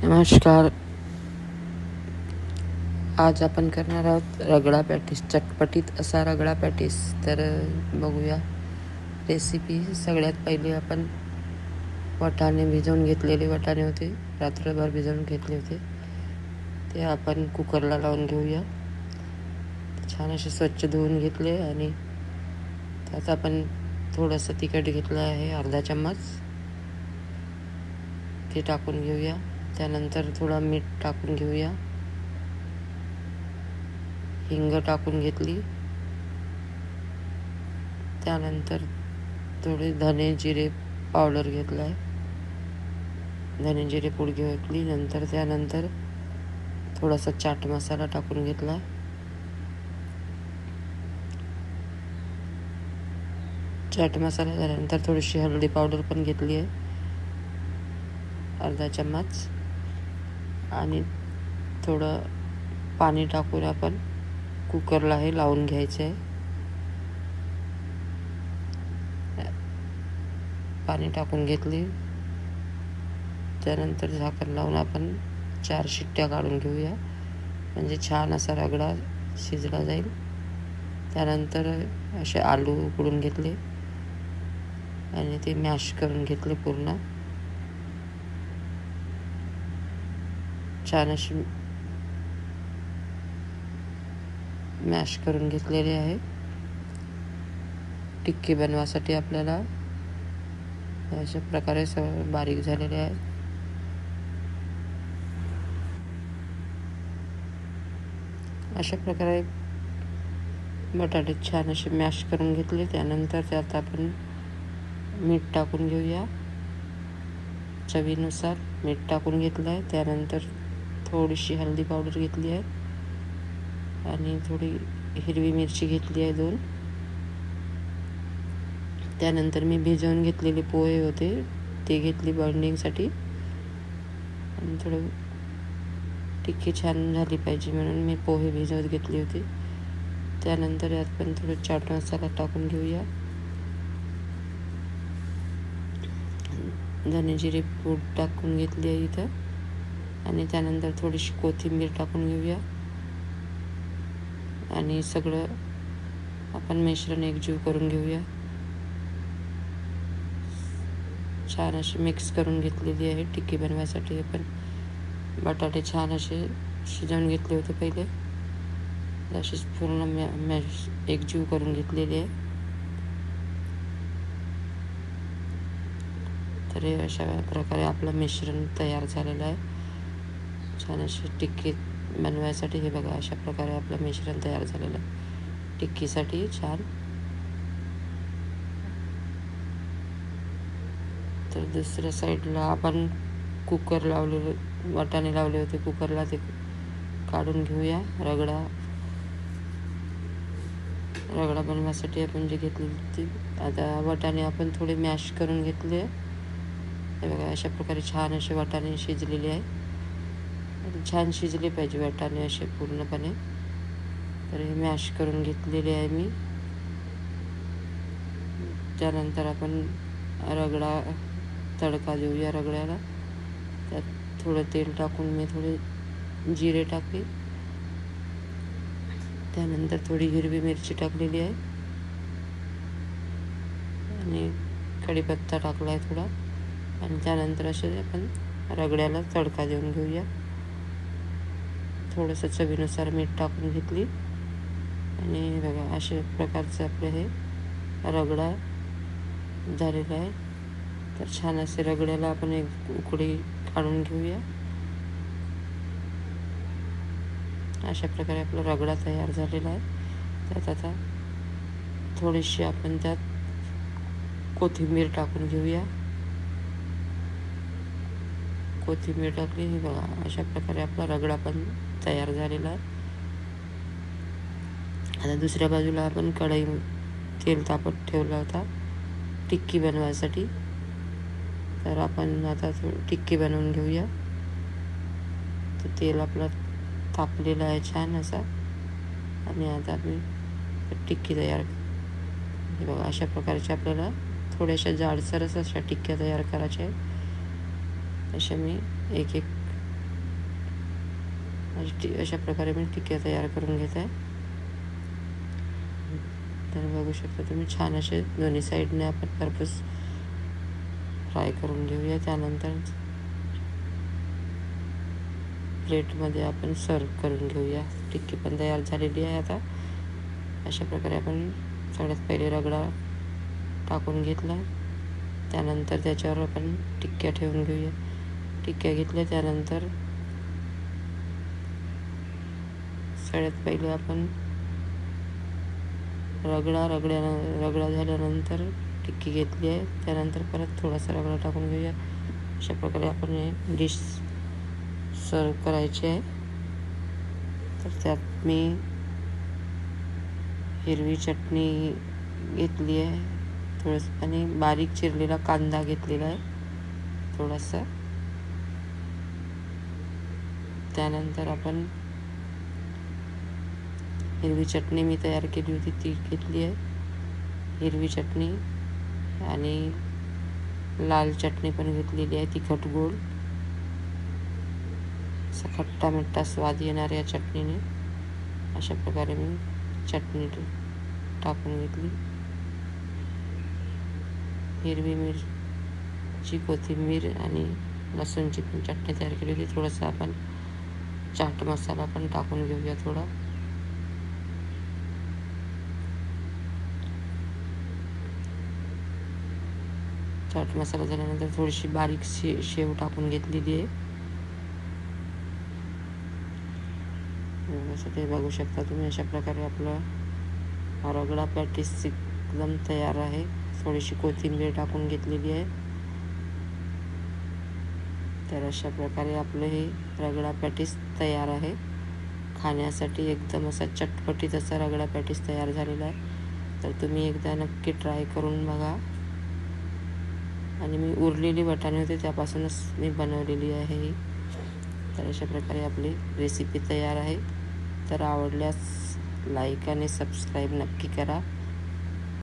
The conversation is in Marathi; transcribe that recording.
नमस्कार. आज आपण करणार आहोत रगडा पॅटीस, चटपटीत असा रगडा पॅटीस. तर बघूया रेसिपी. सगळ्यात पहिले आपण वाटाणे भिजवून घेतलेले वाटाणे होते, रात्रभर भिजवून घेतले होते, ते आपण कुकरला लावून घेऊया. छान असे स्वच्छ धुवून घेतले आणि त्यात आपण थोडंसं तिखट घेतलं आहे, अर्धा चम्मच, ते टाकून घेऊया. त्यानंतर थोडा मीठ टाकून घेऊया, हिंग टाकून घेतली. त्यानंतर थोडे धने जिरे पावडर घेतला आहे, धने जिरे पूड घेतली. त्यानंतर थोडासा चाट मसाला टाकून घेतला. चाट मसाला झाल्यानंतर थोडीशी हळदी पावडर पण घेतली आहे, अर्धा चम्मच, आणि थोडं पाणी टाकून आपण कुकरला हे लावून घ्यायचं आहे. पाणी टाकून घेतली. त्यानंतर झाकण लावून आपण 4 शिट्ट्या काढून घेऊया, म्हणजे छान असा रगडा शिजला जाईल. त्यानंतर असे आलू उकडून घेतले आणि ते मॅश करून घेतले पूर्ण. छान अशी मॅश करून घेतलेले आहे. टिक्की बनवासाठी आपल्याला अशा प्रकारे बारीक झालेले आहे. अशा प्रकारे बटाटे छान असे मॅश करून घेतले. त्यानंतर त्यात आपण मीठ टाकून घेऊया, चवीनुसार मीठ टाकून घेतलं आहे. त्यानंतर थोडीशी हळदी पावडर घेतली आहे आणि थोडी हिरवी मिरची घेतली आहे 2. त्यानंतर मी भिजवून घेतलेले पोहे होते, ते घेतली बाइंडिंगसाठी. आणि थोडं टिक्की छान झाली पाहिजे म्हणून मी पोहे भिजवत घेतले होते. त्यानंतर यात पण थोडं चाट मसाला टाकून घेऊया, धने जिरे पूड टाकून घेतली आहे इथं. आणि त्यानंतर थोडीशी कोथिंबीर टाकून घेऊया आणि सगळं आपण मिश्रण एकजीव करून घेऊया. छान अशी मिक्स करून घेतलेली आहे. टिक्की बनवायसाठी आपण बटाटे छान असे शिजवून घेतले होते पहिले, अशीच पूर्ण एकजीव करून घेतलेली आहे. तर अशा प्रकारे आपलं मिश्रण तयार झालेलं आहे. छान अशी टिक्की बनवायसाठी हे बघा, अशा प्रकारे आपलं मिश्रण तयार झालेलं आहे टिक्कीसाठी छान. तर दुसऱ्या साईडला आपण कुकर लावलेले, वाटाणे लावले होते कुकरला, ते काढून घेऊया. रगडा बनवायसाठी आपण जे घेतलेली ती आता वाटाणे आपण थोडे मॅश करून घेतले. हे बघा, अशा प्रकारे छान असे वाटाणे शिजलेले आहे. छान शिजले पाहिजे वाटाणे असे पूर्णपणे. तर हे मॅश करून घेतलेले आहे मी. त्यानंतर आपण रगडा तडका देऊया रगड्याला. त्यात थोडं तेल टाकून मी थोडे जिरे टाकले. त्यानंतर थोडी हिरवी मिरची टाकलेली आहे आणि कढीपत्ता टाकला आहे थोडा. आणि त्यानंतर असे आपण रगड्याला तडका देऊन घेऊया. थोडंसं चवीनुसार मीठ टाकून घेतली आणि बघा, अशा प्रकारचं आपलं हे रगडा झालेला आहे. तर छान असे रगड्याला आपण एक उकळी काढून घेऊया. अशा प्रकारे आपला रगडा तयार झालेला आहे. त्यात आता थोडीशी आपण त्यात कोथिंबीर टाकून घेऊया. कोथिंबीर टाकली, हे बघा, अशा प्रकारे आपला रगडा पण तयार झालेला आहे. आता दुसऱ्या बाजूला आपण कढई तेल तापत ठेवला होता टिक्की बनवायसाठी. तर आपण आता टिक्की बनवून घेऊया. तर तेल आपलं तापलेला आहे छान असा. आणि आता आपण टिक्की तयार, हे बघा, अशा प्रकारच्या आपल्याला थोड्याशा जाडसरच अशा टिक्क्या तयार करायच्या आहेत. अशा मी एक अशा प्रकारे मी टिक्क्या तयार करून घेत आहे. तर बघू शकता तुम्ही, छान असे दोन्ही साईडने आपण खरपूस फ्राय करून घेऊया. त्यानंतर प्लेटमध्ये आपण सर्व करून घेऊया. टिक्की पण तयार झालेली आहे. आता अशा प्रकारे आपण सगळ्यात पहिले रगडा टाकून घेतला. त्यानंतर त्याच्यावर आपण टिक्क्या ठेवून घेऊया. टिक्क्या घेतल्या त्यानंतर सगळ्यात पहिले आपण रगडा झाल्यानंतर टिक्की घेतली आहे. त्यानंतर परत थोडासा रगडा टाकून घेऊया. अशा प्रकारे आपण हे डिश सर्व करायची आहे. तर त्यात मी हिरवी चटणी घेतली आहे थोडंसं, आणि बारीक चिरलेला कांदा घेतलेला आहे थोडासा. त्यानंतर आपण हिरवी चटणी मी तयार केली होती ती घेतली आहे. हिरवी चटणी आणि लाल चटणी पण घेतलेली आहे, तिखट गोड. असा खट्टा मिठ्ठा स्वाद येणार या चटणीने. अशा प्रकारे मी चटणी टाकून घेतली. हिरवी मिरची, कोथिंबीर आणि लसूणची पण चटणी तयार केली होती. थोडंसं आपण चाट मसाला पण टाकून घेऊया थोडा. चाट मसाला झाल्यानंतर थोडीशी बारीक शेव टाकून घेतलेली आहे. असं ते बघू शकता तुम्ही. अशा प्रकारे आपला रगडा पॅटीस एकदम तयार आहे. थोडीशी कोथिंबीर टाकून घेतलेली आहे. तर अशा प्रकारे आपलं हे रगडा पॅटीस तयार आहे. खाण्यासाठी एकदम असा चटपटीत असा रगडा पॅटीस तयार झालेला आहे. तर तुम्ही एकदा नक्की ट्राय करून बघा. आणि मी उरलेली वाटाणे होते त्यापासूनच मी बनवलेली आहे ही. तर अशा प्रकारे आपली रेसिपी तयार आहे. तर आवडल्यास लाईक आणि सबस्क्राईब नक्की करा.